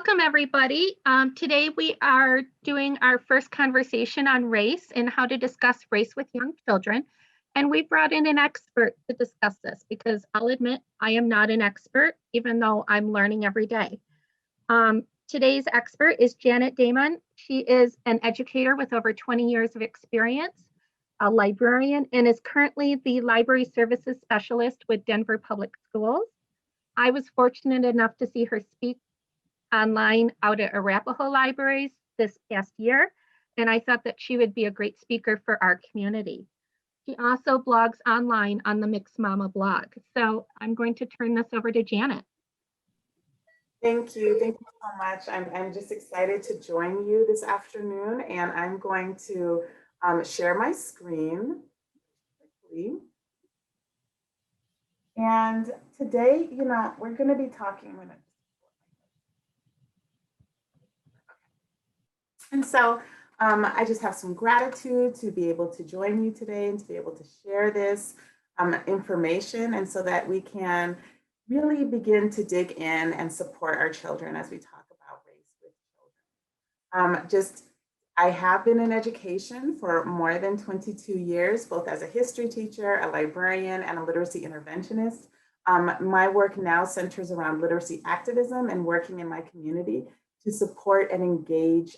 Welcome, everybody. Today we are doing our first conversation on race and how to discuss race with young children. And we brought in an expert to discuss this because I'll admit I am not an expert, even though I'm learning every day. Today's expert is Janet Damon. She is an educator with over 20 years of experience, a librarian, and is currently the library services specialist with Denver Public Schools. I was fortunate enough to see her speak online out at Arapahoe Libraries this past year, and I thought that she would be a great speaker for our community. She also blogs online on the Mixed Mama blog. So I'm going to turn this over to Janet. Thank you so much. I'm just excited to join you this afternoon, and I'm going to share my screen quickly. And today, we're going to be talking. And so I just have some gratitude to be able to join you today and to be able to share this information, and so that we can really begin to dig in and support our children as we talk about race with children. I have been in education for more than 22 years, both as a history teacher, a librarian, and a literacy interventionist. My work now centers around literacy activism and working in my community to support and engage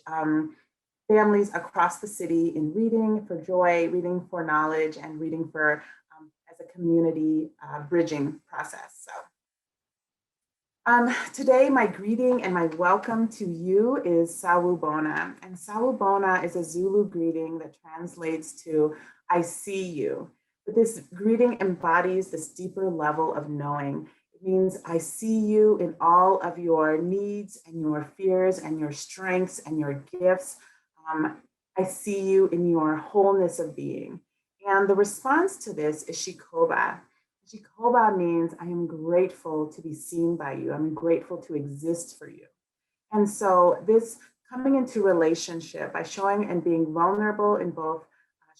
families across the city in reading for joy, reading for knowledge, and reading for as a community bridging process. So today, my greeting and my welcome to you is Sawubona. And Sawubona is a Zulu greeting that translates to I see you. But this greeting embodies this deeper level of knowing. It means I see you in all of your needs and your fears and your strengths and your gifts. I see you in your wholeness of being. And the response to this is Shikoba. Shikoba means I am grateful to be seen by you. I'm grateful to exist for you. And so this coming into relationship by showing and being vulnerable in both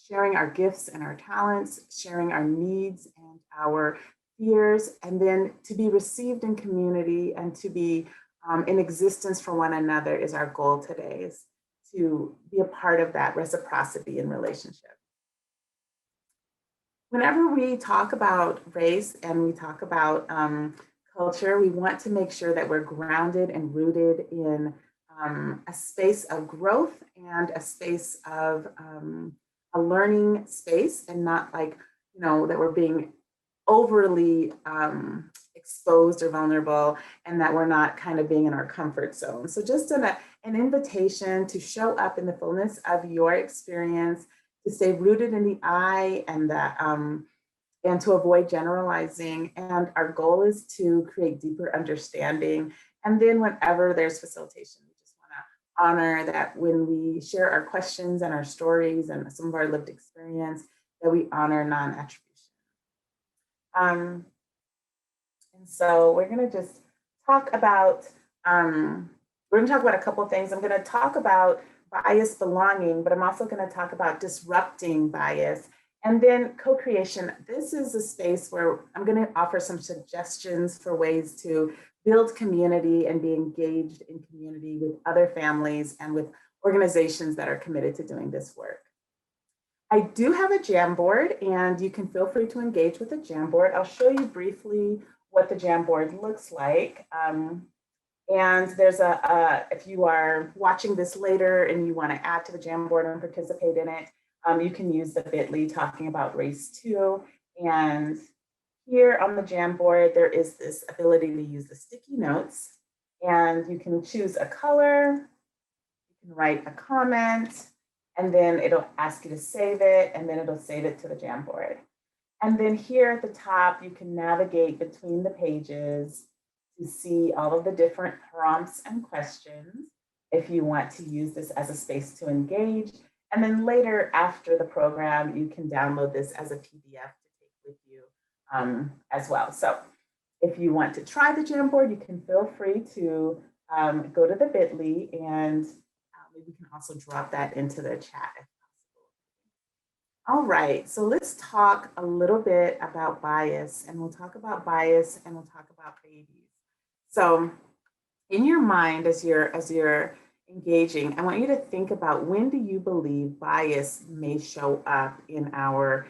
sharing our gifts and our talents, sharing our needs and our fears, and then to be received in community and to be in existence for one another is our goal today, is to be a part of that reciprocity in relationship. Whenever we talk about race and we talk about culture, we want to make sure that we're grounded and rooted in a space of growth and a space of a learning space, and not like, that we're being overly exposed or vulnerable, and that we're not kind of being in our comfort zone. So just an invitation to show up in the fullness of your experience, to stay rooted in the I and that, and to avoid generalizing. And our goal is to create deeper understanding. And then whenever there's facilitation, we just want to honor that when we share our questions and our stories and some of our lived experience, that we honor non-attribution. And so we're going to just talk about, a couple of things. I'm going to talk about bias belonging, but I'm also going to talk about disrupting bias. And then co-creation. This is a space where I'm going to offer some suggestions for ways to build community and be engaged in community with other families and with organizations that are committed to doing this work. I do have a Jamboard, and you can feel free to engage with the Jamboard. I'll show you briefly what the Jamboard looks like. And there's if you are watching this later and you want to add to the Jamboard and participate in it, you can use the bit.ly talking about race too. And here on the Jamboard, there is this ability to use the sticky notes, and you can choose a color, you can write a comment, and then it'll ask you to save it, and then it'll save it to the Jamboard. And then here at the top, you can navigate between the pages to see all of the different prompts and questions if you want to use this as a space to engage. And then later after the program, you can download this as a PDF to take with you as well. So if you want to try the Jamboard, you can feel free to go to the bit.ly, and we can also drop that into the chat if possible. All right, so let's talk a little bit about bias, and we'll talk about bias and we'll talk about babies. So in your mind, as you're engaging, I want you to think about, when do you believe bias may show up in our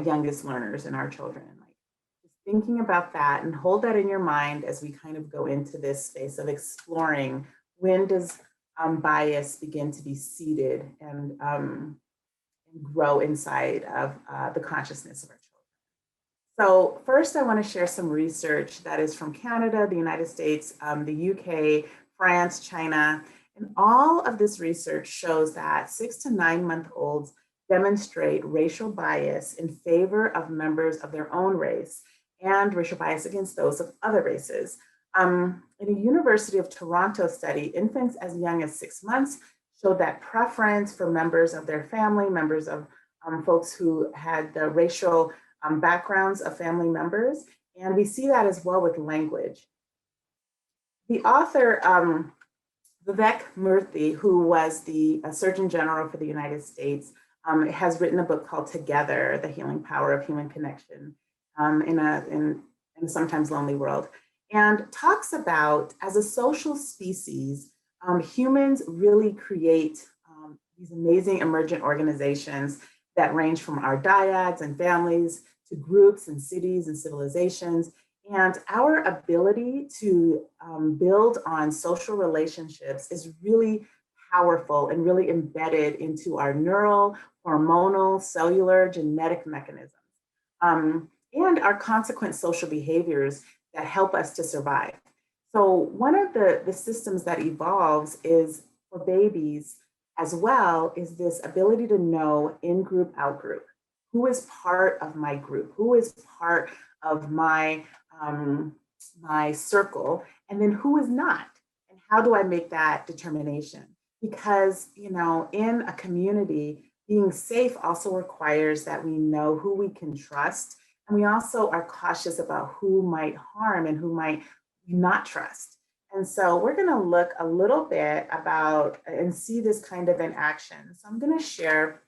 youngest learners and our children? Like, just thinking about that, and hold that in your mind as we kind of go into this space of exploring, when does bias begin to be seated and grow inside of the consciousness of our children. So first, I want to share some research that is from Canada, the United States, the UK, France, China. And all of this research shows that 6 to 9 month olds demonstrate racial bias in favor of members of their own race, and racial bias against those of other races. In a University of Toronto study, infants as young as 6 months showed that preference for members of their family, members of folks who had the racial backgrounds of family members. And we see that as well with language. The author, Vivek Murthy, who was the Surgeon General for the United States, has written a book called Together, The Healing Power of Human Connection in a sometimes lonely world, and talks about, as a social species, humans really create these amazing emergent organizations that range from our dyads and families to groups and cities and civilizations. And our ability to build on social relationships is really powerful and really embedded into our neural, hormonal, cellular, genetic mechanisms, and our consequent social behaviors that help us to survive. So one of the systems that evolves is, for babies as well, is this ability to know in-group, out-group. Who is part of my group? Who is part of my my circle? And then who is not? And how do I make that determination? Because, in a community, being safe also requires that we know who we can trust. And we also are cautious about who might harm and who might not trust. And so we're going to look a little bit about and see this kind of in action. So I'm going to share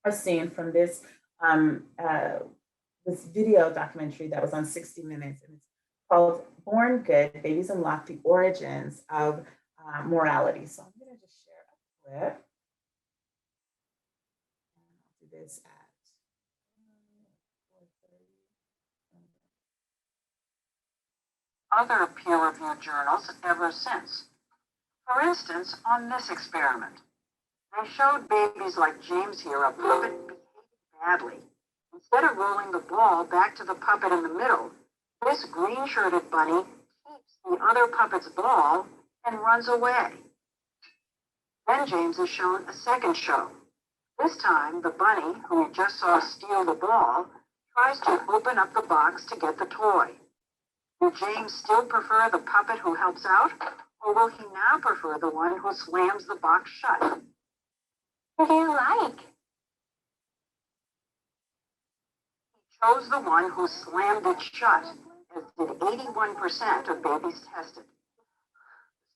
a scene from this this video documentary that was on 60 Minutes, and it's called Born Good, Babies Unlock the Origins of Morality. So I'm going to just share a clip. I'll do this at 4:30. Other peer-reviewed journals ever since. For instance, on this experiment, they showed babies like James here, a puppet, behaving badly. Instead of rolling the ball back to the puppet in the middle, this green-shirted bunny keeps the other puppet's ball and runs away. Then James is shown a second show. This time, the bunny, who we just saw steal the ball, tries to open up the box to get the toy. Will James still prefer the puppet who helps out, or will he now prefer the one who slams the box shut? Who do you like? He chose the one who slammed it shut, as did 81% of babies tested.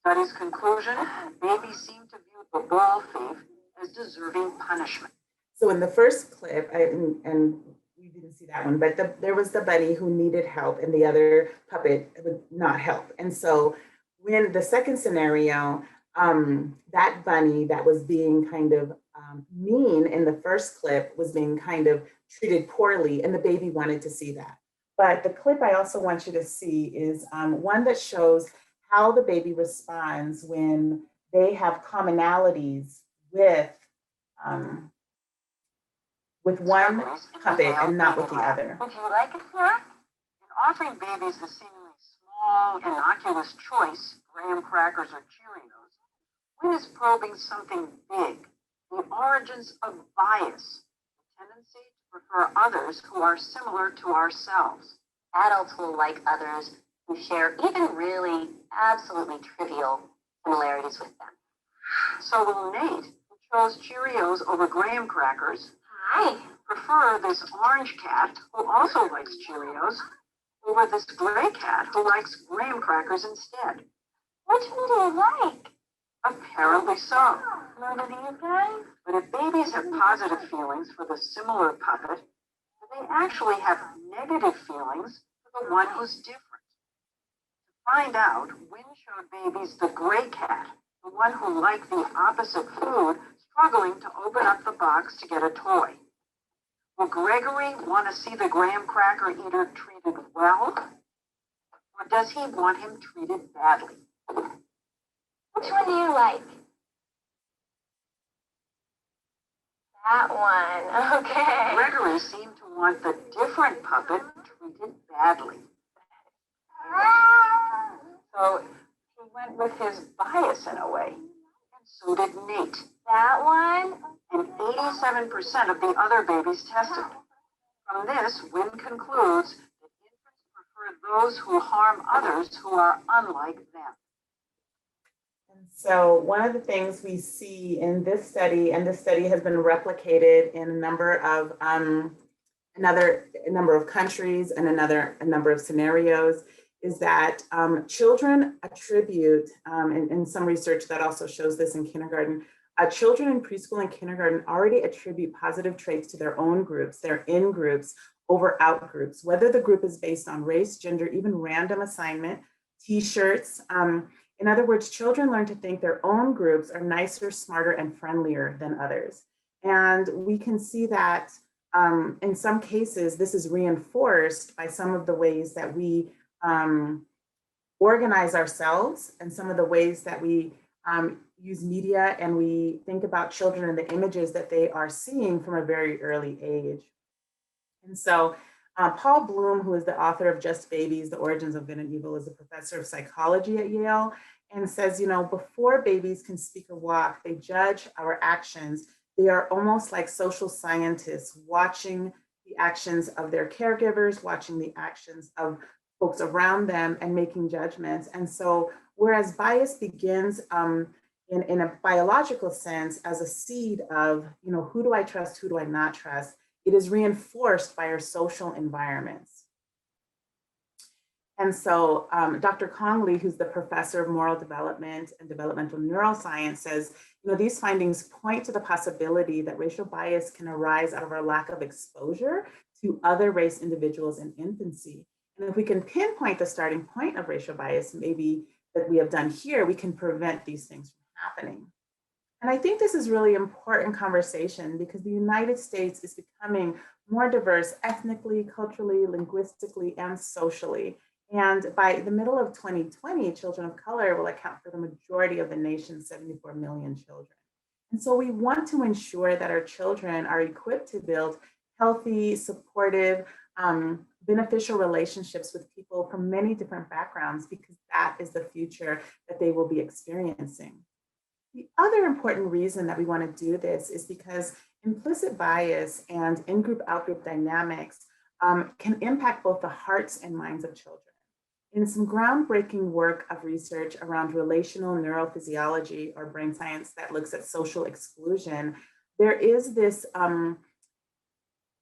The study's conclusion, babies seem to view the ball thief as deserving punishment. So in the first clip, and we didn't see that one, but there was the bunny who needed help and the other puppet would not help. And so when the second scenario, that bunny that was being kind of mean in the first clip was being kind of treated poorly, and the baby wanted to see that. But the clip I also want you to see is one that shows how the baby responds when they have commonalities with one puppet and not with the other. Would you like it, Flora? In offering babies the seemingly small, innocuous choice, graham crackers or Cheerios, Wynn is probing something big, the origins of bias, the tendency to prefer others who are similar to ourselves. Adults will like others who share even really absolutely trivial similarities with them. So will Nate, who chose Cheerios over graham crackers, prefer this orange cat who also likes Cheerios over this gray cat who likes graham crackers instead. Which one do you like? Apparently so. None of these guys? But if babies have positive feelings for the similar puppet, they actually have negative feelings for the one who's different. To find out, Wynne showed babies the gray cat, the one who liked the opposite food, struggling to open up the box to get a toy. Will Gregory want to see the graham cracker eater treated well? Or does he want him treated badly? Which one do you like? That one, okay. Gregory seemed to want the different puppet treated badly. So he went with his bias in a way. And so did Nate. That one? And 87% of the other babies tested. From this, Wynne concludes that infants prefer those who harm others who are unlike them. And so one of the things we see in this study, and this study has been replicated in a number of countries and a number of scenarios, is that children attribute, and some research that also shows this in kindergarten, children in preschool and kindergarten already attribute positive traits to their own groups, their in groups, over out groups, whether the group is based on race, gender, even random assignment, t-shirts. In other words, children learn to think their own groups are nicer, smarter, and friendlier than others. And we can see that in some cases, this is reinforced by some of the ways that we organize ourselves and some of the ways that we use media, and we think about children and the images that they are seeing from a very early age. And so Paul Bloom, who is the author of Just Babies, The Origins of Good and Evil, is a professor of psychology at Yale, and says, before babies can speak or walk, they judge our actions. They are almost like social scientists, watching the actions of their caregivers, watching the actions of folks around them, and making judgments. And so whereas bias begins in a biological sense as a seed of, who do I trust, who do I not trust, it is reinforced by our social environments. And so Dr. Conley, who's the professor of moral development and developmental neuroscience, says, these findings point to the possibility that racial bias can arise out of our lack of exposure to other race individuals in infancy. And if we can pinpoint the starting point of racial bias, maybe that we have done here, we can prevent these things from happening. And I think this is really important conversation because the United States is becoming more diverse ethnically, culturally, linguistically, and socially. And by the middle of 2020, children of color will account for the majority of the nation's 74 million children. And so we want to ensure that our children are equipped to build healthy, supportive, beneficial relationships with people from many different backgrounds, because that is the future that they will be experiencing. The other important reason that we want to do this is because implicit bias and in-group, out-group dynamics can impact both the hearts and minds of children. In some groundbreaking work of research around relational neurophysiology, or brain science that looks at social exclusion, there is this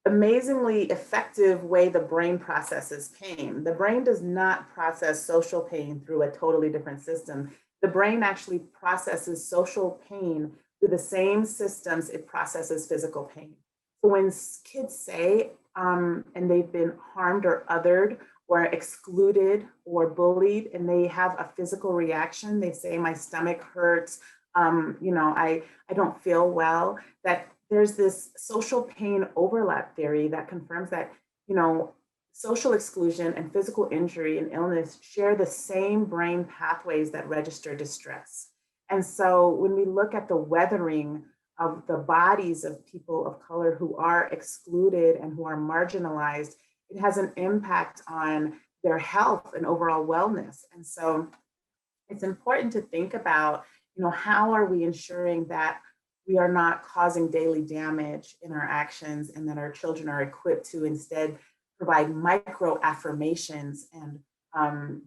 amazingly effective way the brain processes pain. The brain does not process social pain through a totally different system. The brain actually processes social pain through the same systems it processes physical pain. So when kids say, and they've been harmed or othered or excluded or bullied, and they have a physical reaction, they say, my stomach hurts, I don't feel well, that there's this social pain overlap theory that confirms that, social exclusion and physical injury and illness share the same brain pathways that register distress. And so when we look at the weathering of the bodies of people of color who are excluded and who are marginalized, it has an impact on their health and overall wellness. And so it's important to think about, how are we ensuring that we are not causing daily damage in our actions, and that our children are equipped to instead provide micro affirmations and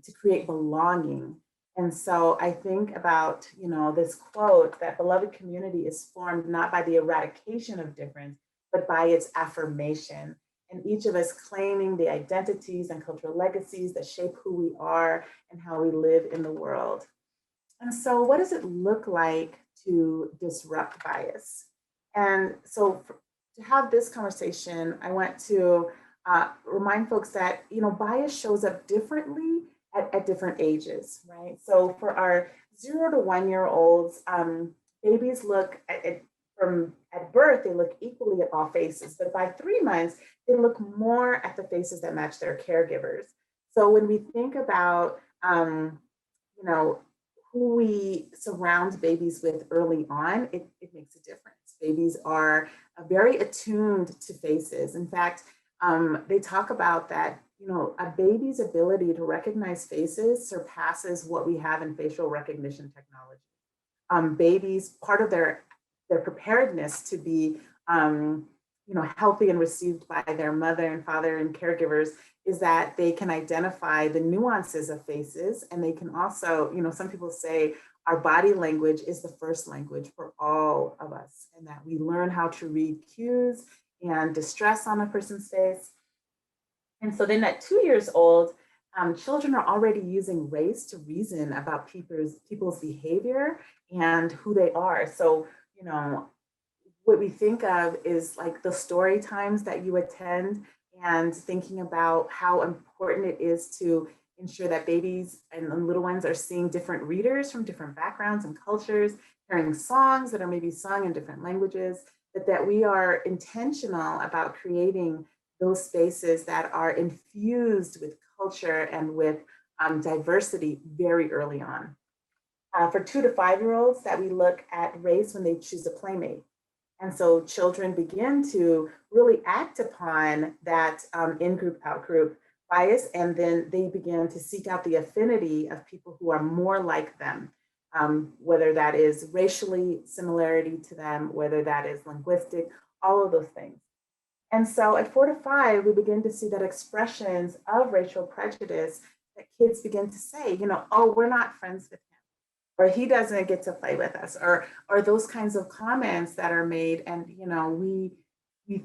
to create belonging. And so I think about, this quote that beloved community is formed not by the eradication of difference, but by its affirmation. And each of us claiming the identities and cultural legacies that shape who we are and how we live in the world. And so what does it look like to disrupt bias? And so to have this conversation, I want to remind folks that, bias shows up differently at different ages, right? So for our 0 to 1 year olds, babies look at birth, they look equally at all faces, but by 3 months, they look more at the faces that match their caregivers. So when we think about, you know, who we surround babies with early on, it makes a difference. Babies are very attuned to faces. In fact, they talk about that, you know, a baby's ability to recognize faces surpasses what we have in facial recognition technology. Babies, part of their preparedness to be, you know, healthy and received by their mother and father and caregivers is that they can identify the nuances of faces, and they can also, you know, some people say our body language is the first language for all of us, and that we learn how to read cues and distress on a person's face. And so then at 2 years old, children are already using race to reason about people's behavior and who they are. So, you know, what we think of is like the story times that you attend, and thinking about how important it is to ensure that babies and little ones are seeing different readers from different backgrounds and cultures, hearing songs that are maybe sung in different languages, that we are intentional about creating those spaces that are infused with culture and with diversity very early on. For 2 to 5 year olds, that we look at race when they choose a playmate. And so children begin to really act upon that in-group, out-group bias, and then they begin to seek out the affinity of people who are more like them, whether that is racially similarity to them, whether that is linguistic, all of those things. And so at 4 to 5, we begin to see that expressions of racial prejudice, that kids begin to say, you know, oh, we're not friends with him, or he doesn't get to play with us, or those kinds of comments that are made. And, you know, we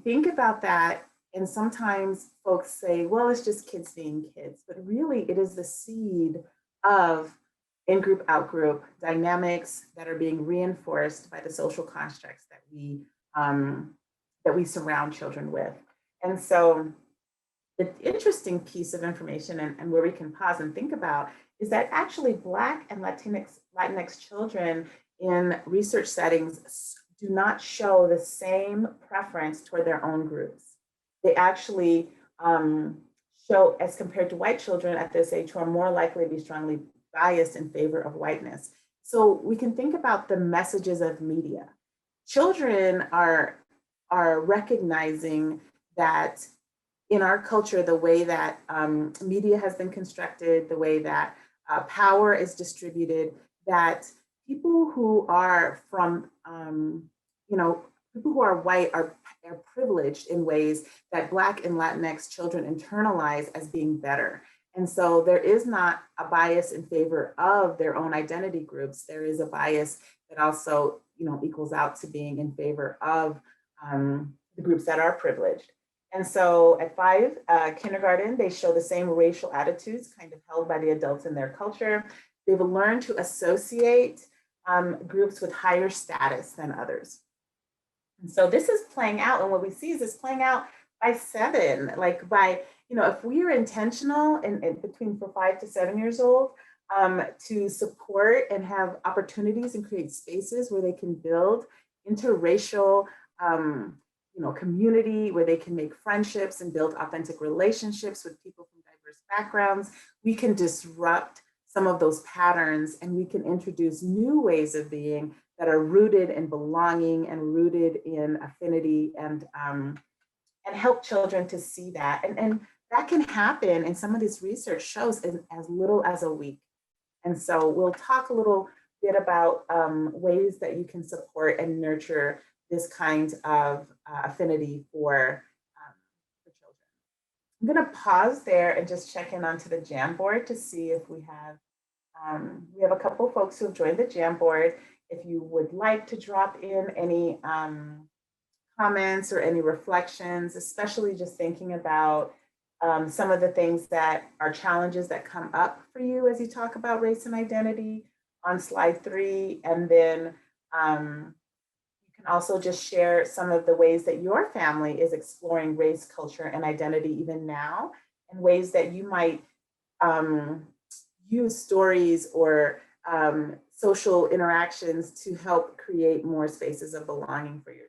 think about that, and sometimes folks say, well, it's just kids being kids, but really it is the seed of in-group, out-group dynamics that are being reinforced by the social constructs that we surround children with. And so the interesting piece of information, and where we can pause and think about, is that actually Black and Latinx children in research settings do not show the same preference toward their own groups. They actually show, as compared to white children at this age, who are more likely to be strongly biased in favor of whiteness. So we can think about the messages of media. Children are recognizing that in our culture, the way that media has been constructed, the way that power is distributed, that people who are from, you know, people who are white are privileged in ways that Black and Latinx children internalize as being better. And so there is not a bias in favor of their own identity groups. There is a bias that also, you know, equals out to being in favor of the groups that are privileged. And so at 5, kindergarten, they show the same racial attitudes kind of held by the adults in their culture. They've learned to associate groups with higher status than others. And so this is playing out, and what we see is this playing out by 7, like by, you know, if we are intentional in between for 5 to 7 years old to support and have opportunities and create spaces where they can build interracial you know, community, where they can make friendships and build authentic relationships with people from diverse backgrounds, we can disrupt some of those patterns, and we can introduce new ways of being that are rooted in belonging and rooted in affinity, and help children to see that. And that can happen, and some of this research shows, in as little as a week. And so we'll talk a little bit about ways that you can support and nurture this kind of affinity for children. I'm going to pause there and just check in onto the Jamboard to see if we have a couple folks who have joined the Jamboard. If you would like to drop in any comments or any reflections, especially just thinking about some of the things that are challenges that come up for you as you talk about race and identity on slide 3, and then you can also just share some of the ways that your family is exploring race, culture, and identity even now, and ways that you might use stories or social interactions to help create more spaces of belonging for your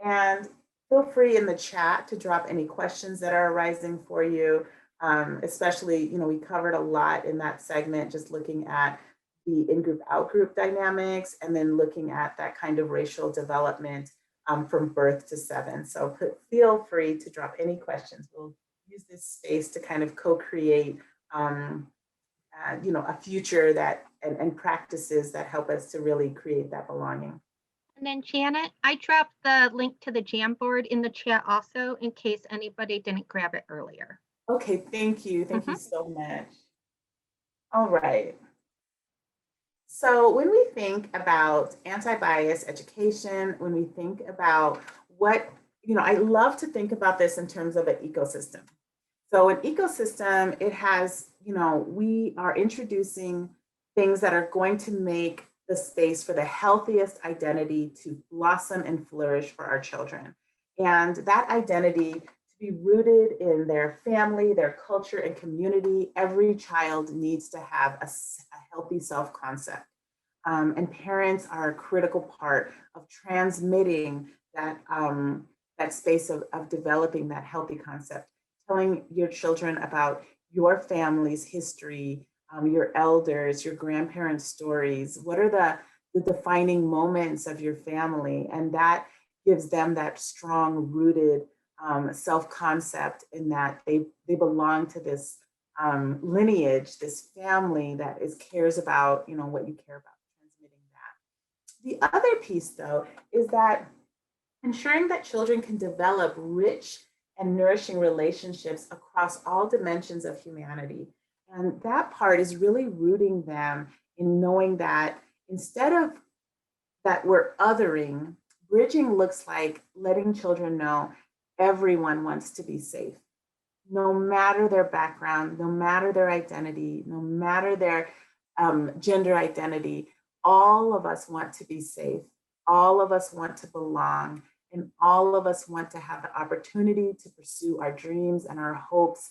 children. And feel free in the chat to drop any questions that are arising for you. Especially, we covered a lot in that segment, just looking at the in-group, out-group dynamics, and then looking at that kind of racial development from birth to 7. So feel free to drop any questions. We'll use this space to kind of co-create, a future that and practices that help us to really create that belonging. And then Janet, I dropped the link to the Jamboard in the chat also in case anybody didn't grab it earlier. Okay, thank you. Thank you so much. All right. So when we think about anti-bias education, when we think about what, I love to think about this in terms of an ecosystem. So an ecosystem, it has, we are introducing things that are going to make the space for the healthiest identity to blossom and flourish for our children. And that identity to be rooted in their family, their culture, and community. Every child needs to have a healthy self-concept. And parents are a critical part of transmitting that, that space of developing that healthy concept, telling your children about your family's history, your elders, your grandparents' stories. What are the defining moments of your family? And that gives them that strong rooted self-concept in that they belong to this lineage, this family that cares about, what you care about, transmitting that. The other piece, though, is that ensuring that children can develop rich and nourishing relationships across all dimensions of humanity. And that part is really rooting them in knowing that instead of that we're othering, bridging looks like letting children know everyone wants to be safe, no matter their background, no matter their identity, no matter their gender identity. All of us want to be safe. All of us want to belong. And all of us want to have the opportunity to pursue our dreams and our hopes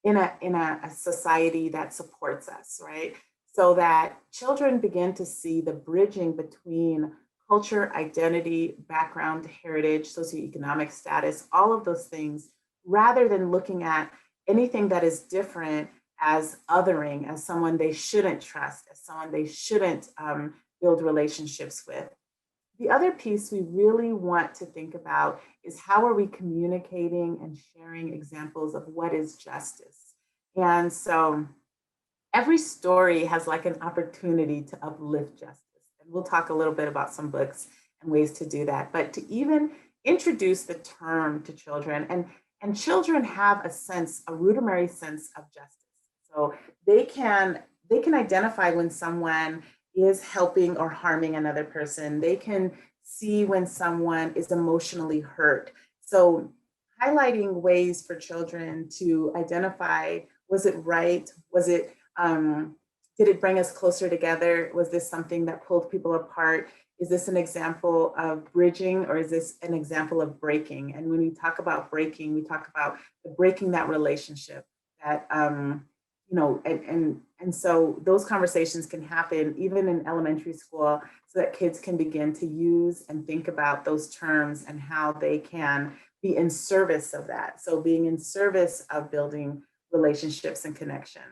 in a society that supports us, right? So that children begin to see the bridging between culture, identity, background, heritage, socioeconomic status, all of those things, rather than looking at anything that is different as othering, as someone they shouldn't trust, as someone they shouldn't build relationships with. The other piece we really want to think about is how are we communicating and sharing examples of what is justice? And so every story has like an opportunity to uplift justice. And we'll talk a little bit about some books and ways to do that, but to even introduce the term to children, and children have a rudimentary sense of justice. So they can identify when someone is helping or harming another person. They can see when someone is emotionally hurt. So highlighting ways for children to identify, was it right? Was it, did it bring us closer together? Was this something that pulled people apart? Is this an example of bridging, or is this an example of breaking? And when we talk about breaking, we talk about breaking that relationship, that and so those conversations can happen even in elementary school, so that kids can begin to use and think about those terms and how they can be in service of that. So being in service of building relationships and connection.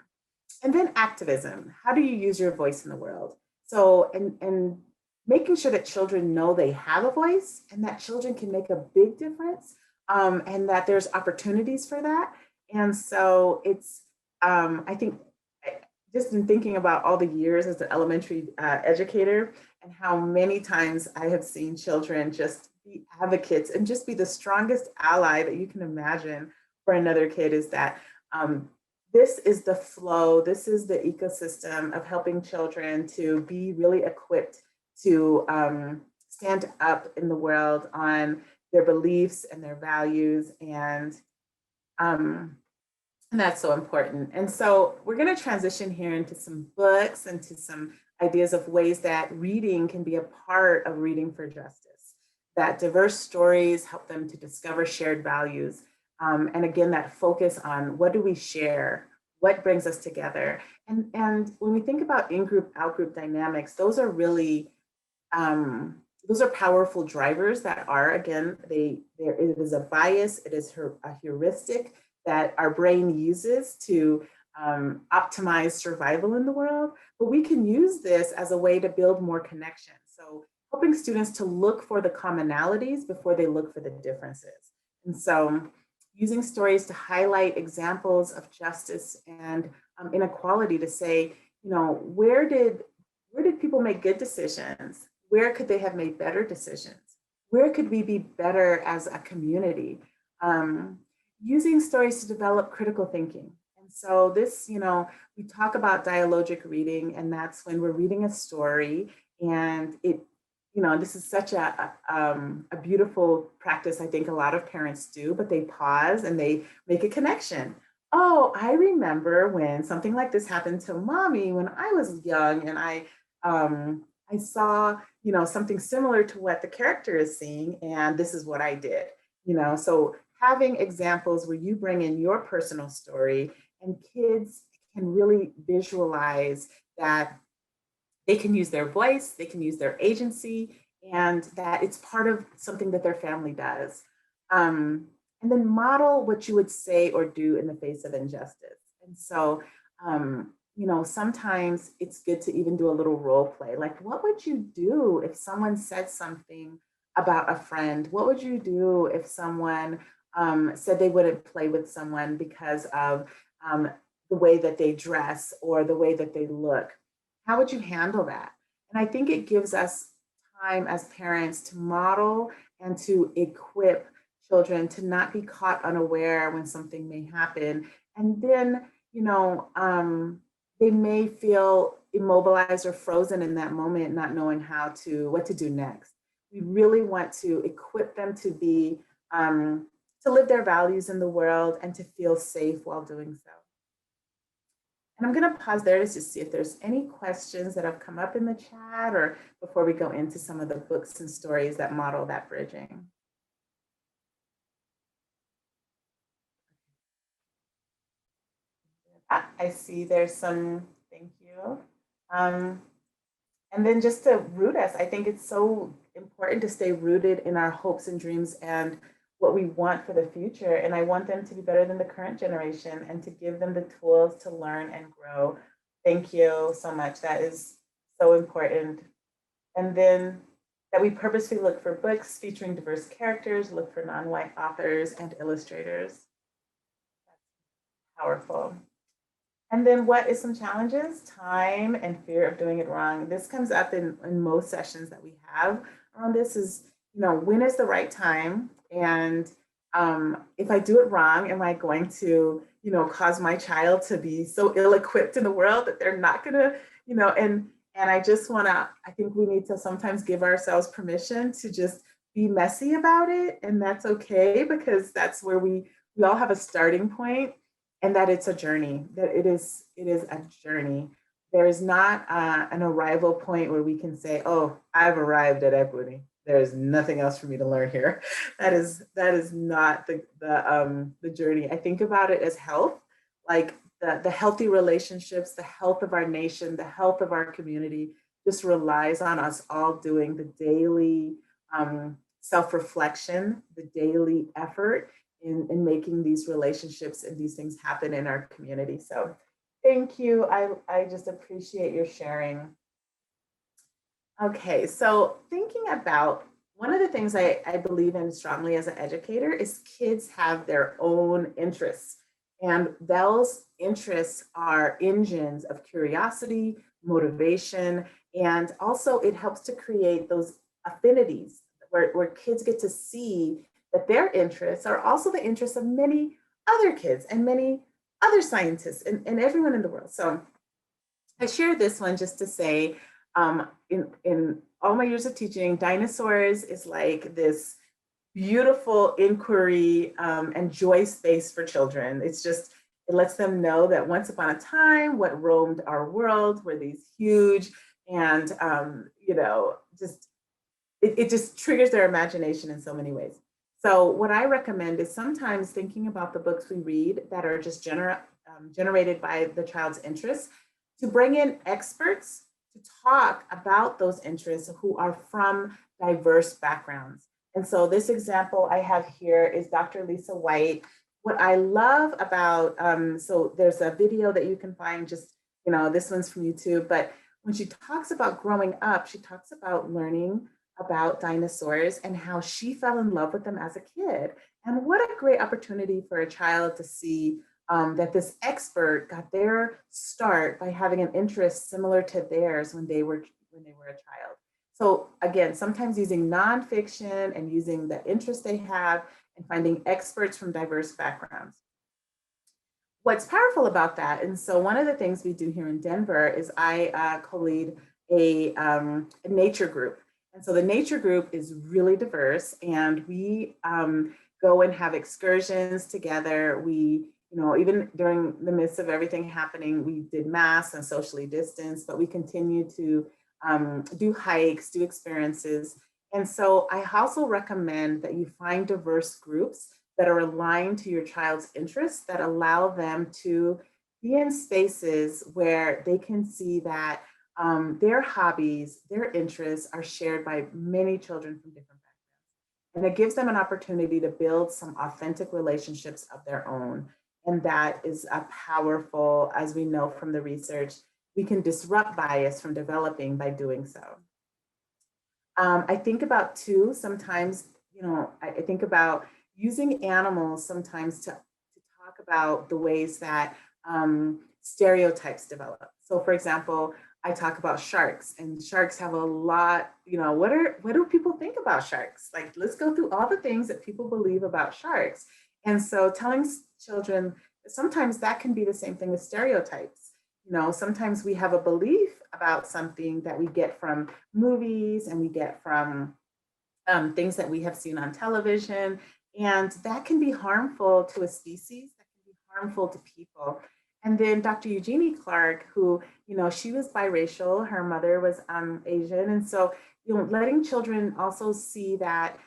And then activism. How do you use your voice in the world? So, and making sure that children know they have a voice and that children can make a big difference, and that there's opportunities for that. And so it's, I think, just in thinking about all the years as an elementary educator and how many times I have seen children just be advocates and just be the strongest ally that you can imagine for another kid, is that this is the flow, this is the ecosystem of helping children to be really equipped to stand up in the world on their beliefs and their values, and that's so important. And so we're going to transition here into some books and to some ideas of ways that reading can be a part of reading for justice, that diverse stories help them to discover shared values. And again, that focus on what do we share? what brings us together. And when we think about in-group, out-group dynamics, those are really, those are powerful drivers that are, again, it is a bias, it is a heuristic that our brain uses to optimize survival in the world, but we can use this as a way to build more connection. So helping students to look for the commonalities before they look for the differences. And so using stories to highlight examples of justice and inequality to say, where did people make good decisions? Where could they have made better decisions? Where could we be better as a community? Using stories to develop critical thinking. And so this, we talk about dialogic reading, and that's when we're reading a story and this is such a beautiful practice I think a lot of parents do, but they pause and they make a connection. Oh, I remember when something like this happened to mommy when I was young, and I saw, something similar to what the character is seeing, and this is what I did. So having examples where you bring in your personal story and kids can really visualize that they can use their voice, they can use their agency, and that it's part of something that their family does. And then model what you would say or do in the face of injustice. And so, sometimes it's good to even do a little role play. Like, what would you do if someone said something about a friend? What would you do if someone said they wouldn't play with someone because of the way that they dress or the way that they look? How would you handle that? And I think it gives us time as parents to model and to equip children to not be caught unaware when something may happen. And then, they may feel immobilized or frozen in that moment, not knowing what to do next. We really want to equip them to be, to live their values in the world and to feel safe while doing so. And I'm going to pause there to see if there's any questions that have come up in the chat or before we go into some of the books and stories that model that bridging. I see there's some, thank you. And then just to root us, I think it's so important to stay rooted in our hopes and dreams and what we want for the future. And I want them to be better than the current generation and to give them the tools to learn and grow. Thank you so much. That is so important. And then that we purposely look for books featuring diverse characters, look for non-white authors and illustrators. That's powerful. And then what is some challenges? Time and fear of doing it wrong. This comes up in most sessions that we have around this is, when is the right time? And if I do it wrong, am I going to, cause my child to be so ill-equipped in the world that they're not gonna, and I just wanna, I think we need to sometimes give ourselves permission to just be messy about it. And that's okay, because that's where we all have a starting point. And that it's a journey, that it is a journey. There is not an arrival point where we can say, oh, I've arrived at equity. There's nothing else for me to learn here. That is not the journey. I think about it as health, like the healthy relationships, the health of our nation, the health of our community just relies on us all doing the daily self-reflection, the daily effort in making these relationships and these things happen in our community. So thank you. I just appreciate your sharing. Okay, so thinking about one of the things I believe in strongly as an educator is kids have their own interests. And those interests are engines of curiosity, motivation, and also it helps to create those affinities where kids get to see that their interests are also the interests of many other kids and many other scientists and everyone in the world. So I share this one just to say, in all my years of teaching, dinosaurs is like this beautiful inquiry and joy space for children. It lets them know that once upon a time, what roamed our world were these huge and, it just triggers their imagination in so many ways. So what I recommend is sometimes thinking about the books we read that are just generated by the child's interests, to bring in experts to talk about those interests who are from diverse backgrounds. And so this example I have here is Dr. Lisa White. What I love about, so there's a video that you can find, just, this one's from YouTube, but when she talks about growing up, she talks about learning about dinosaurs and how she fell in love with them as a kid. And what a great opportunity for a child to see that this expert got their start by having an interest similar to theirs when they were a child. So again, sometimes using nonfiction and using the interest they have and finding experts from diverse backgrounds. What's powerful about that, and so one of the things we do here in Denver is I co-lead a nature group. And so the nature group is really diverse, and we go and have excursions together. We, even during the midst of everything happening, we did masks and socially distanced, but we continue to do hikes, do experiences. And so I also recommend that you find diverse groups that are aligned to your child's interests, that allow them to be in spaces where they can see that their hobbies, their interests are shared by many children from different backgrounds. And it gives them an opportunity to build some authentic relationships of their own. And that is a powerful, as we know from the research, we can disrupt bias from developing by doing so. I think about too, sometimes, I think about using animals sometimes to talk about the ways that stereotypes develop. So for example, I talk about sharks, and sharks have a lot, what do people think about sharks? Like, let's go through all the things that people believe about sharks. And so telling children, sometimes that can be the same thing with stereotypes. Sometimes we have a belief about something that we get from movies and we get from things that we have seen on television. And that can be harmful to a species, that can be harmful to people. And then Dr. Eugenie Clark, who, she was biracial, her mother was Asian. And so, letting children also see that,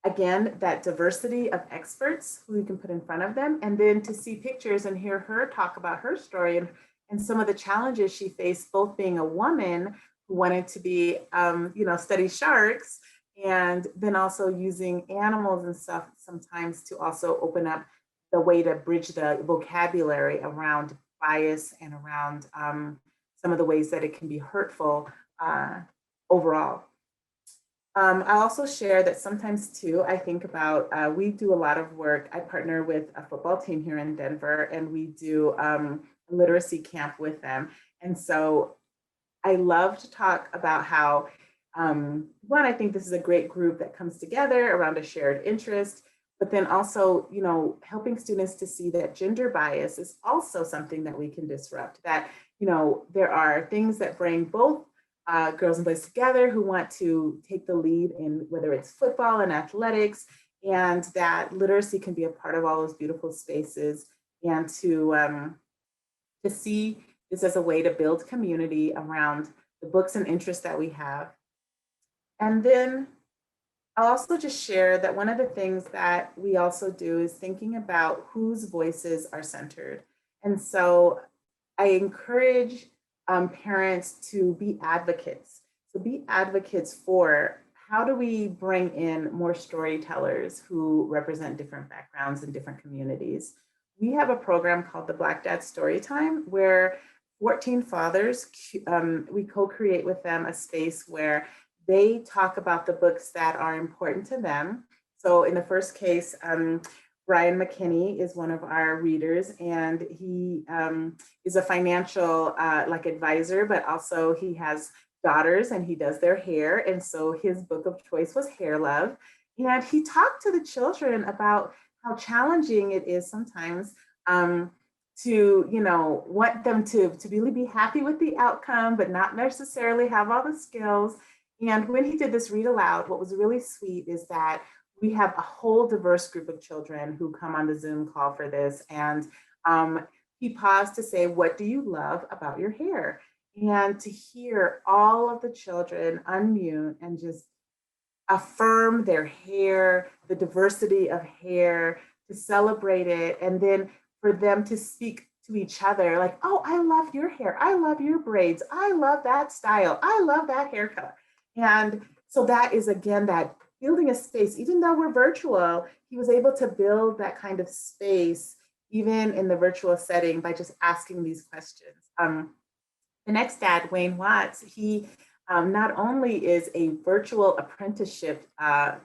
again, that diversity of experts who you can put in front of them, and then to see pictures and hear her talk about her story and some of the challenges she faced, both being a woman who wanted to be, study sharks, and then also using animals and stuff sometimes to also open up the way to bridge the vocabulary around bias and around some of the ways that it can be hurtful overall. I also share that sometimes too, I think about, we do a lot of work. I partner with a football team here in Denver, and we do a literacy camp with them. And so I love to talk about how, one, I think this is a great group that comes together around a shared interest, but then also, helping students to see that gender bias is also something that we can disrupt, that, there are things that bring both girls and boys together who want to take the lead in whether it's football and athletics, and that literacy can be a part of all those beautiful spaces, and to see this as a way to build community around the books and interests that we have. And then I'll also just share that one of the things that we also do is thinking about whose voices are centered. And so I encourage parents to be advocates. So be advocates for how do we bring in more storytellers who represent different backgrounds and different communities. We have a program called the Black Dad Storytime, where 14 fathers, we co-create with them a space where they talk about the books that are important to them. So in the first case, Brian McKinney is one of our readers, and he is a financial advisor, but also he has daughters and he does their hair. And so his book of choice was Hair Love. And he talked to the children about how challenging it is sometimes to, want them to really be happy with the outcome, but not necessarily have all the skills. And when he did this read aloud, what was really sweet is that we have a whole diverse group of children who come on the Zoom call for this. And he paused to say, what do you love about your hair? And to hear all of the children unmute and just affirm their hair, the diversity of hair, to celebrate it. And then for them to speak to each other like, oh, I love your hair. I love your braids. I love that style. I love that hair color. And so that is, again, that building a space. Even though we're virtual, he was able to build that kind of space even in the virtual setting by just asking these questions. The next dad, Wayne Watts, he not only is a virtual apprenticeship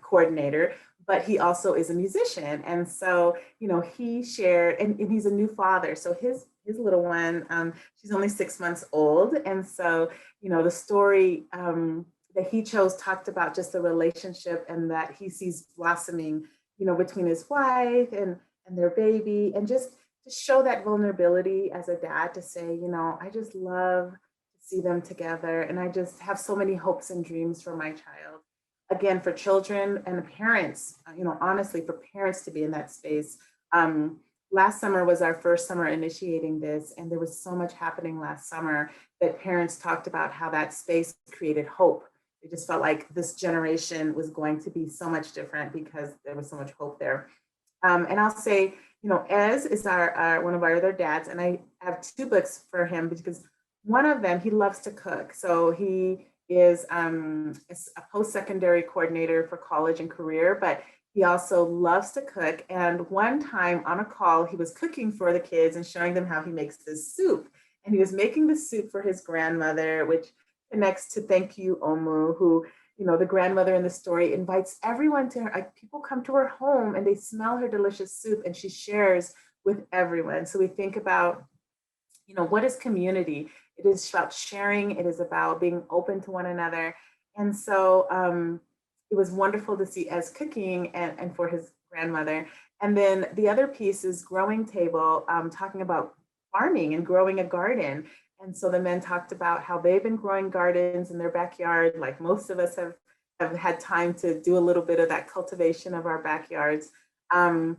coordinator, but he also is a musician. And so, he shared, and he's a new father. So his little one, she's only 6 months old. And so, the story that he chose talked about just the relationship and that he sees blossoming, between his wife and their baby, and just to show that vulnerability as a dad to say, I just love to see them together. And I just have so many hopes and dreams for my child. Again, for children and parents, honestly, for parents to be in that space. Last summer was our first summer initiating this, and there was so much happening last summer that parents talked about how that space created hope. It just felt like this generation was going to be so much different because there was so much hope there. And I'll say, Ez is our one of our other dads, and I have 2 books for him because one of them, he loves to cook. So he is a post-secondary coordinator for college and career, but he also loves to cook. And one time on a call, he was cooking for the kids and showing them how he makes this soup. And he was making the soup for his grandmother, which connects to Thank You, Omu, who, the grandmother in the story invites everyone to her. Like, people come to her home and they smell her delicious soup and she shares with everyone. So we think about, what is community? It is about sharing. It is about being open to one another. And so it was wonderful to see Ez cooking and for his grandmother. And then the other piece is Growing Table, talking about farming and growing a garden. And so the men talked about how they've been growing gardens in their backyard, like most of us have had time to do a little bit of that cultivation of our backyards. And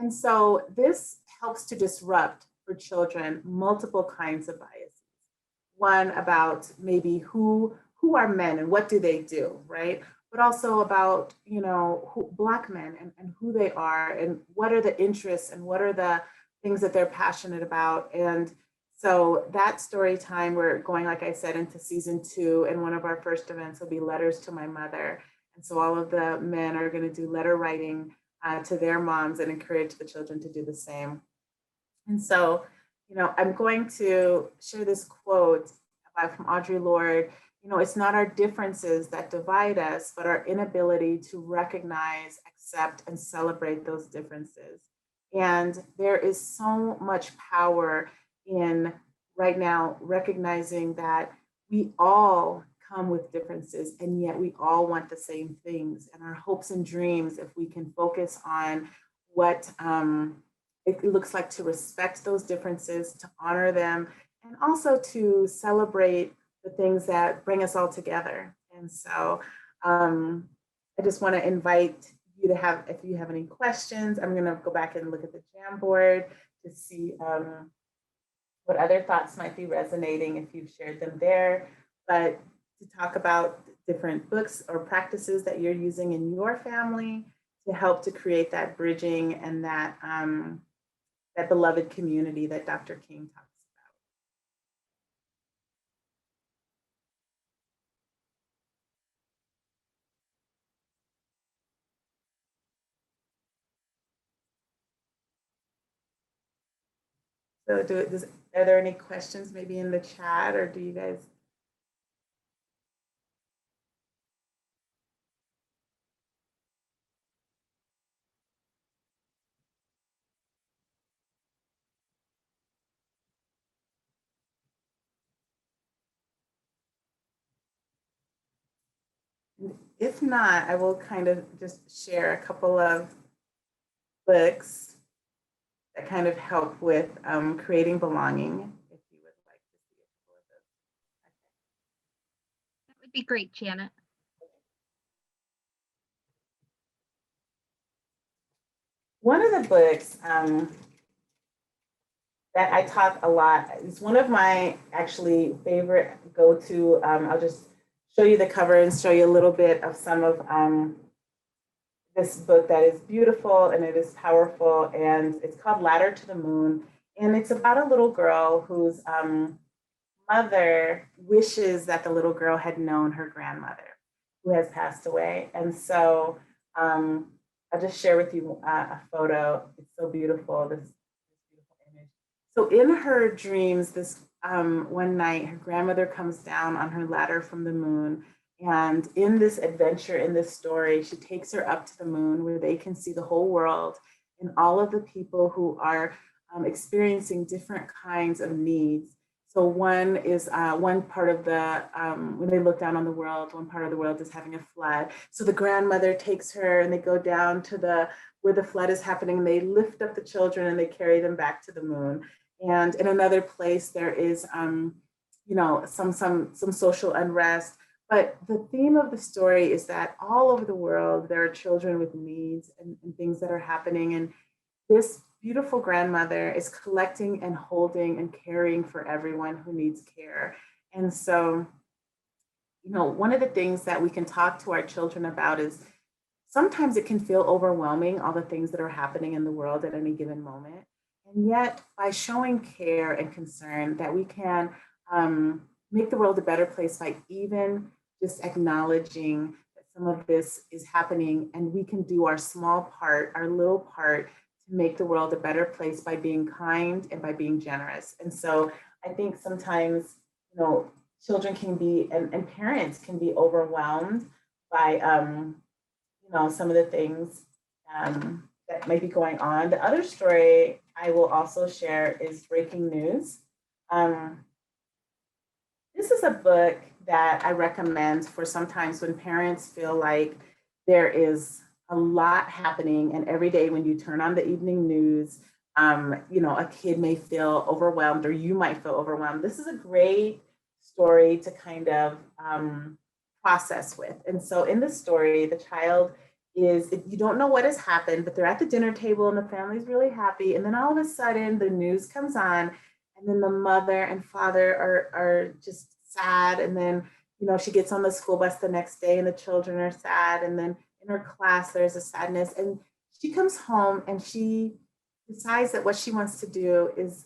so this helps to disrupt for children multiple kinds of biases. One about maybe who are men and what do they do, right? But also about, Black men and who they are and what are the interests and what are the things that they're passionate about. And so that story time, we're going, like I said, into season 2, and one of our first events will be Letters to My Mother. And so all of the men are going to do letter writing to their moms and encourage the children to do the same. And so, I'm going to share this quote from Audre Lorde. It's not our differences that divide us, but our inability to recognize, accept, and celebrate those differences. And there is so much power in right now recognizing that we all come with differences, and yet we all want the same things. And our hopes and dreams, if we can focus on what it looks like to respect those differences, to honor them, and also to celebrate the things that bring us all together. And so I just want to invite you to have, if you have any questions, I'm going to go back and look at the Jamboard to see what other thoughts might be resonating if you've shared them there, but to talk about different books or practices that you're using in your family to help to create that bridging and that that beloved community that Dr. King talks about. So are there any questions maybe in the chat, or do you guys? If not, I will kind of just share a couple of books that kind of help with creating belonging, if you would like to see a couple of those. That would be great, Janet. One of the books that I talk a lot, it's one of my actually favorite go-to. I'll just show you the cover and show you a little bit of some of this book that is beautiful and it is powerful, and it's called Ladder to the Moon. And it's about a little girl whose mother wishes that the little girl had known her grandmother who has passed away. And so I'll just share with you a photo. It's so beautiful, this beautiful image. So in her dreams, this one night, her grandmother comes down on her ladder from the moon. And in this adventure, in this story, she takes her up to the moon where they can see the whole world and all of the people who are experiencing different kinds of needs. So one is one part of the, when they look down on the world, one part of the world is having a flood. So the grandmother takes her and they go down to where the flood is happening, and they lift up the children and they carry them back to the moon. And in another place, there is, some social unrest. But the theme of the story is that all over the world, there are children with needs and things that are happening. And this beautiful grandmother is collecting and holding and caring for everyone who needs care. And so, one of the things that we can talk to our children about is sometimes it can feel overwhelming, all the things that are happening in the world at any given moment. And yet, by showing care and concern, that we can make the world a better place by even just acknowledging that some of this is happening, and we can do our small part, our little part, to make the world a better place by being kind and by being generous. And so I think sometimes, children can be, and parents can be overwhelmed by, some of the things that might be going on. The other story I will also share is Breaking News. This is a book that I recommend for sometimes when parents feel like there is a lot happening, and every day when you turn on the evening news, a kid may feel overwhelmed, or you might feel overwhelmed. This is a great story to kind of process with. And so in this story, the child you don't know what has happened, but they're at the dinner table and the family's really happy. And then all of a sudden the news comes on, and then the mother and father are just sad. And then, she gets on the school bus the next day and the children are sad. And then in her class, there's a sadness. And she comes home and she decides that what she wants to do is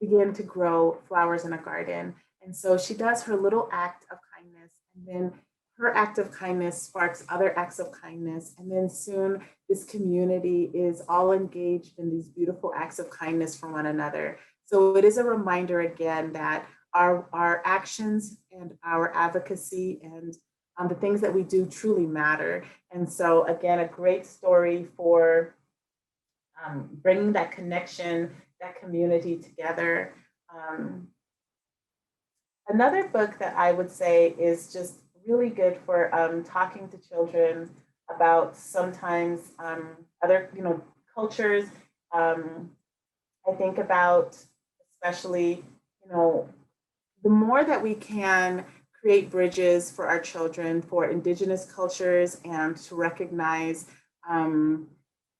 begin to grow flowers in a garden. And so she does her little act of kindness, and then her act of kindness sparks other acts of kindness. And then soon this community is all engaged in these beautiful acts of kindness for one another. So it is a reminder again that our actions and our advocacy and the things that we do truly matter. And so again, a great story for bringing that connection, that community together. Another book that I would say is just really good for talking to children about sometimes other cultures. I think about especially the more that we can create bridges for our children for indigenous cultures, and to recognize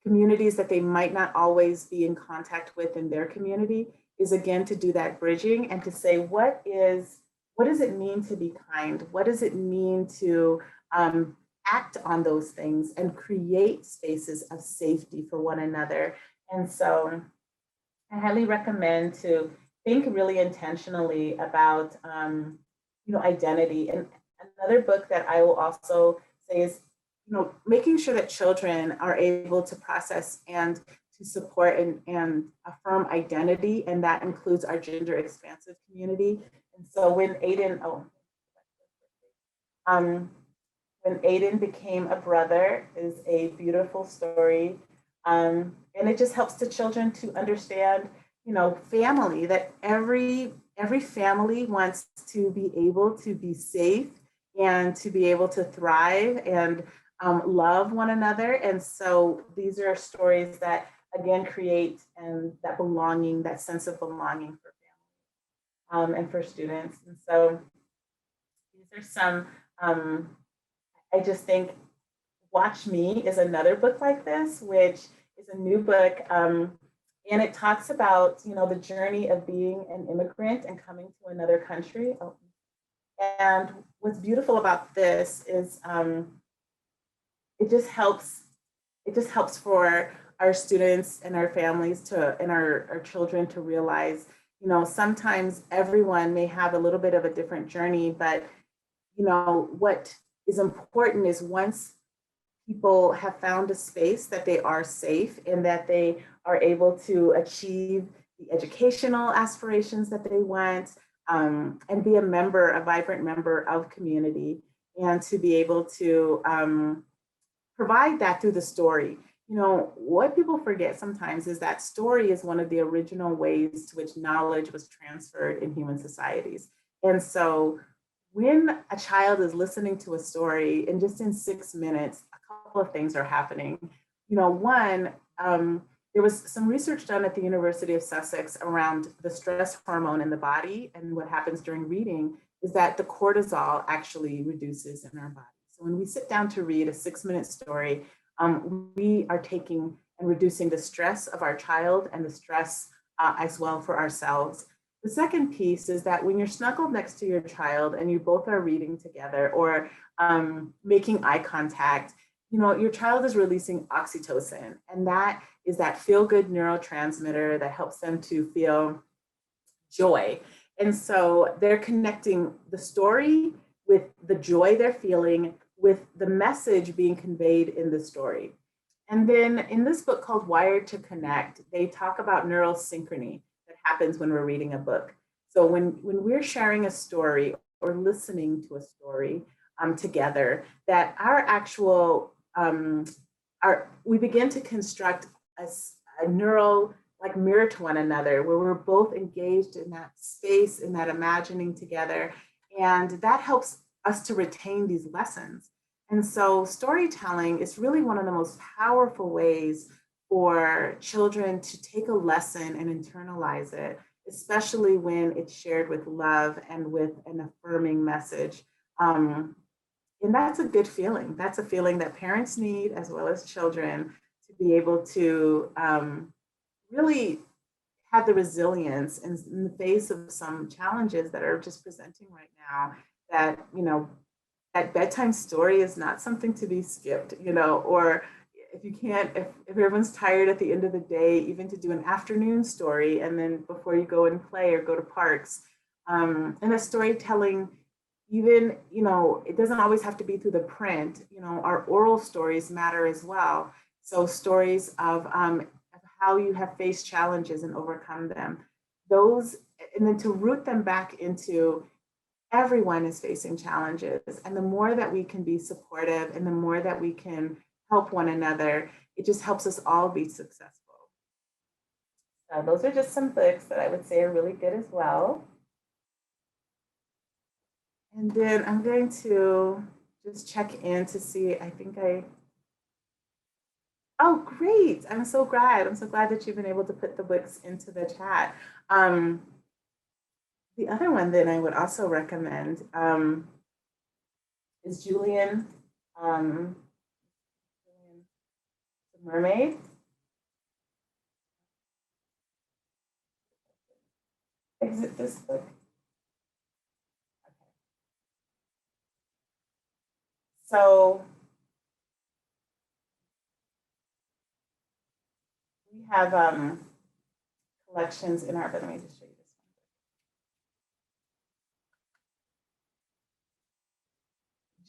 communities that they might not always be in contact with in their community, is again to do that bridging and to say, what does it mean to be kind? What does it mean to act on those things and create spaces of safety for one another? And so I highly recommend to think really intentionally about identity. And another book that I will also say is making sure that children are able to process and to support and affirm identity, and that includes our gender expansive community. And so when Aiden became a brother is a beautiful story. And it just helps the children to understand, family, that every family wants to be able to be safe and to be able to thrive and love one another. And so these are stories that again create that belonging, that sense of belonging for families and for students. And so these are some, I just think Watch Me is another book like this, which is a new book. And it talks about, the journey of being an immigrant and coming to another country. And what's beautiful about this is it just helps it just helps for our students and our families to, and our children to realize, you know, sometimes everyone may have a little bit of a different journey, but, you know, what is important is once people have found a space that they are safe and that they are able to achieve the educational aspirations that they want, and be a member, a vibrant member of community, and to be able to provide that through the story. You know, what people forget sometimes is that story is one of the original ways to which knowledge was transferred in human societies. And so when a child is listening to a story, and just in 6 minutes, a couple of things are happening. You know, one, there was some research done at the University of Sussex around the stress hormone in the body, and what happens during reading is that the cortisol actually reduces in our body. So when we sit down to read a 6-minute story, we are taking and reducing the stress of our child and the stress as well for ourselves. The second piece is that when you're snuggled next to your child and you both are reading together or making eye contact, you know, your child is releasing oxytocin, and that is that feel-good neurotransmitter that helps them to feel joy. And so they're connecting the story with the joy they're feeling, with the message being conveyed in the story. And then in this book called Wired to Connect, they talk about neural synchrony that happens when we're reading a book. So when we're sharing a story or listening to a story together, that our actual, we begin to construct a neural like mirror to one another, where we're both engaged in that space, in that imagining together. And that helps us to retain these lessons. And so storytelling is really one of the most powerful ways for children to take a lesson and internalize it, especially when it's shared with love and with an affirming message. And that's a good feeling. That's a feeling that parents need as well as children to be able to really have the resilience in the face of some challenges that are just presenting right now, that, you know, that bedtime story is not something to be skipped, you know, or if you can't, if everyone's tired at the end of the day, even to do an afternoon story, and then before you go and play or go to parks, and the storytelling, even, you know, it doesn't always have to be through the print, you know, our oral stories matter as well. So stories of how you have faced challenges and overcome them. Those, and then to root them back into everyone is facing challenges. And the more that we can be supportive and the more that we can help one another, it just helps us all be successful. So those are just some books that I would say are really good as well. And then I'm going to just check in to see, oh, great. I'm so glad. I'm so glad that you've been able to put the books into the chat. The other one that I would also recommend is Julian, Mermaid. Is it this book? Okay. So we have collections in our, but let me just show you this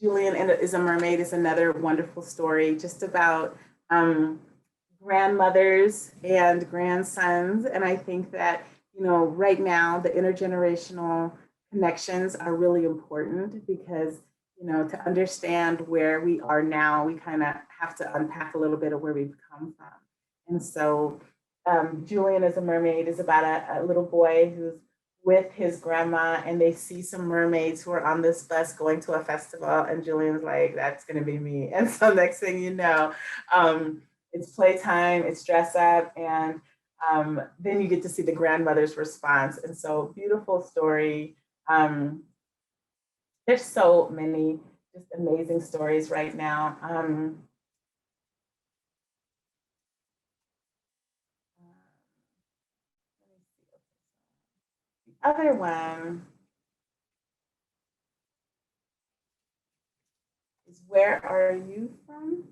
one. Julian is a Mermaid is another wonderful story just about grandmothers and grandsons. And I think that, you know, right now the intergenerational connections are really important because, you know, to understand where we are now, we kind of have to unpack a little bit of where we've come from. And so Julian as a Mermaid is about a little boy who's with his grandma, and they see some mermaids who are on this bus going to a festival, and Julian's like, that's gonna be me. And so next thing you know, it's playtime, it's dress up, and then you get to see the grandmother's response. And so beautiful story. There's so many just amazing stories right now. The other one is Where Are You From?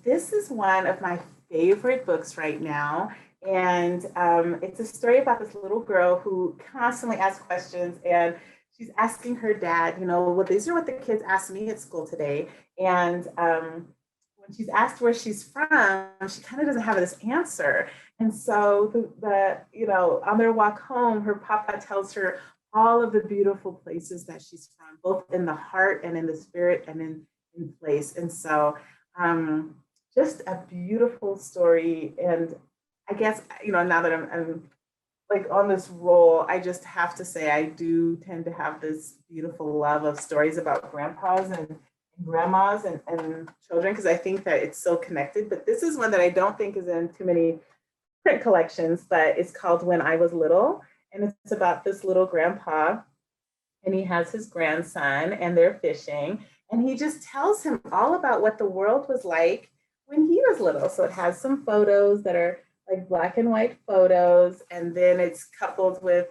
This is one of my favorite books right now. And it's a story about this little girl who constantly asks questions. And she's asking her dad, well, these are what the kids asked me at school today. And when she's asked where she's from, she kind of doesn't have this answer. And so on their walk home, her papa tells her all of the beautiful places that she's from, both in the heart and in the spirit and in place. And so just a beautiful story. And I guess, now that I'm like on this role, I just have to say I do tend to have this beautiful love of stories about grandpas and grandmas and children, because I think that it's so connected. But this is one that I don't think is in too many print collections, but it's called When I Was Little. And it's about this little grandpa, and he has his grandson, and they're fishing. And he just tells him all about what the world was like when he was little. So it has some photos that are like black and white photos, and then it's coupled with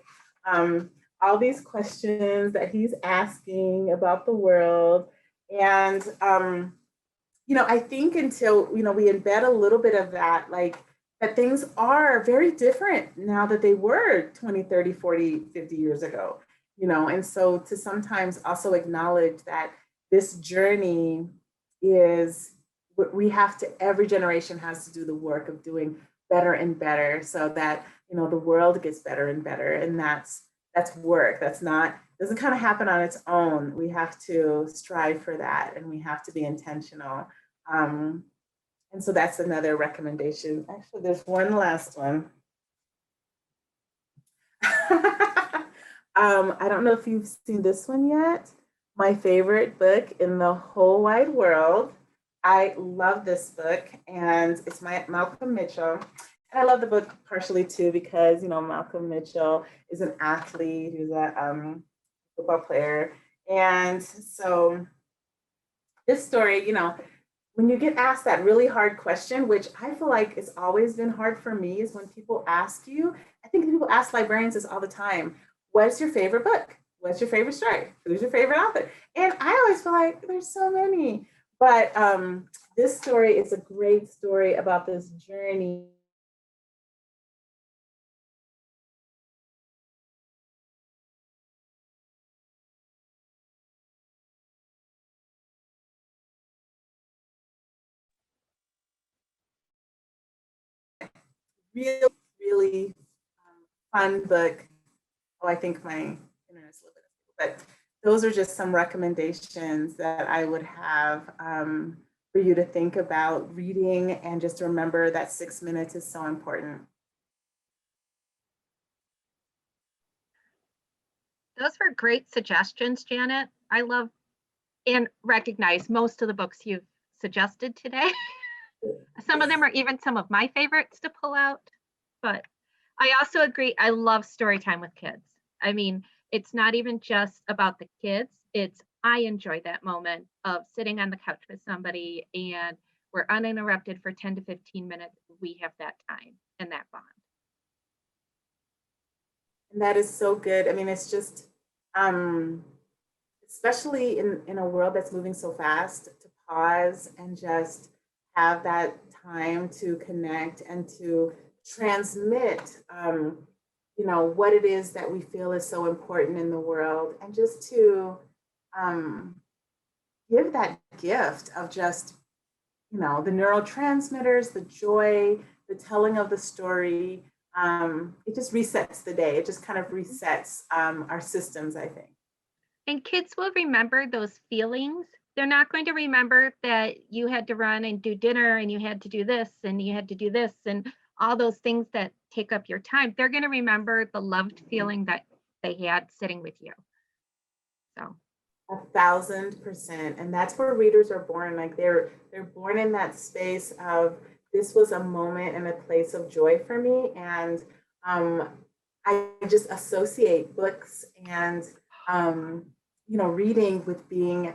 all these questions that he's asking about the world. And I think until we embed a little bit of that, like that things are very different now that they were 20, 30, 40, 50 years ago. And so to sometimes also acknowledge that this journey is we have to, every generation has to do the work of doing better and better, so that the world gets better and better. And that's work. That's not, doesn't kind of happen on its own. We have to strive for that, and we have to be intentional. And so that's another recommendation. Actually, there's one last one. I don't know if you've seen this one yet. My favorite book in the whole wide world. I love this book, and it's Malcolm Mitchell. And I love the book partially too because Malcolm Mitchell is an athlete, he's a football player, and so this story, when you get asked that really hard question, which I feel like it's always been hard for me, is when people ask you. I think people ask librarians this all the time. What's your favorite book? What's your favorite story? Who's your favorite author? And I always feel like there's so many. But this story is a great story about this journey. Really, really fun book. Oh, I think my internet's a little bit, but those are just some recommendations that I would have for you to think about reading, and just remember that 6 minutes is so important. Those were great suggestions, Janet. I love and recognize most of the books you've suggested today. Some of them are even some of my favorites to pull out, but I also agree. I love story time with kids. I mean, it's not even just about the kids. I enjoy that moment of sitting on the couch with somebody and we're uninterrupted for 10 to 15 minutes. We have that time and that bond. And that is so good. I mean, it's just, especially in a world that's moving so fast, to pause and just have that time to connect and to transmit, what it is that we feel is so important in the world, and just to give that gift of just, the neurotransmitters, the joy, the telling of the story. It just resets the day. It just kind of resets our systems, I think. And kids will remember those feelings. They're not going to remember that you had to run and do dinner and you had to do this and you had to do this and all those things that take up your time. They're going to remember the loved feeling that they had sitting with you. So 1,000%. And that's where readers are born. Like they're born in that space of, this was a moment and a place of joy for me. And I just associate books and reading with being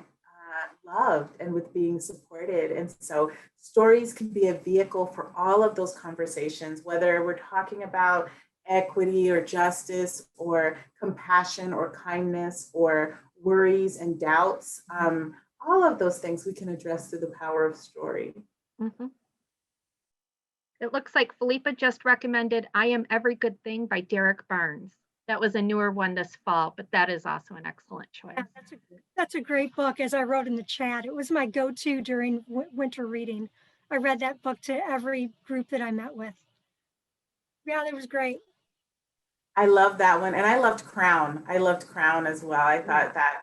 loved and with being supported. And so stories can be a vehicle for all of those conversations, whether we're talking about equity or justice or compassion or kindness or worries and doubts. All all of those things we can address through the power of story. Mhm. It looks like Philippa just recommended I Am Every Good Thing by Derek Barnes. That was a newer one this fall, but that is also an excellent choice. Yeah, that's a great book, as I wrote in the chat. It was my go-to during winter reading. I read that book to every group that I met with. Yeah, that was great. I love that one. And I loved Crown. I loved Crown as well. I thought that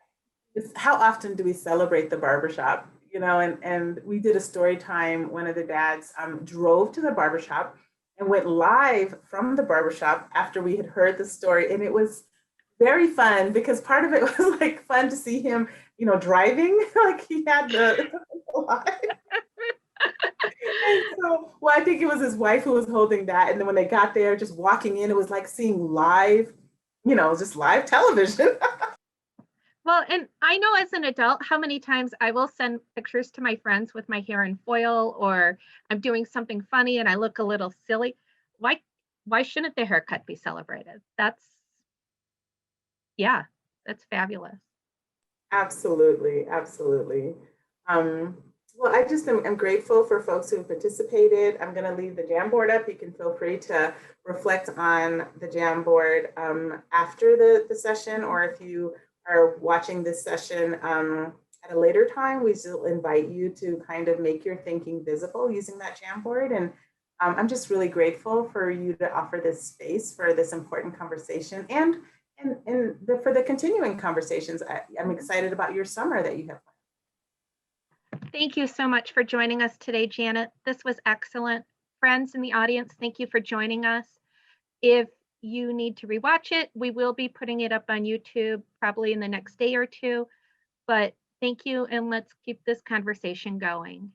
how often do we celebrate the barbershop? You know, and we did a story time. One of the dads drove to the barbershop and went live from the barbershop after we had heard the story. And it was very fun because part of it was like fun to see him, you know, driving, like he had the live. And so, well, I think it was his wife who was holding that. And then when they got there, just walking in, it was like seeing live, you know, just live television. Well, and I know as an adult how many times I will send pictures to my friends with my hair in foil, or I'm doing something funny and I look a little silly. Why shouldn't the haircut be celebrated? That's fabulous. Absolutely, absolutely. Well, I just am grateful for folks who participated. I'm going to leave the Jamboard up. You can feel free to reflect on the Jamboard after the session, or if you are watching this session at a later time, we still invite you to kind of make your thinking visible using that Jamboard. And I'm just really grateful for you to offer this space for this important conversation and for the continuing conversations. I'm excited about your summer that you have. Thank you so much for joining us today, Janet. This was excellent. Friends in the audience, thank you for joining us. If you need to rewatch it, we will be putting it up on YouTube probably in the next day or two. But thank you, and let's keep this conversation going.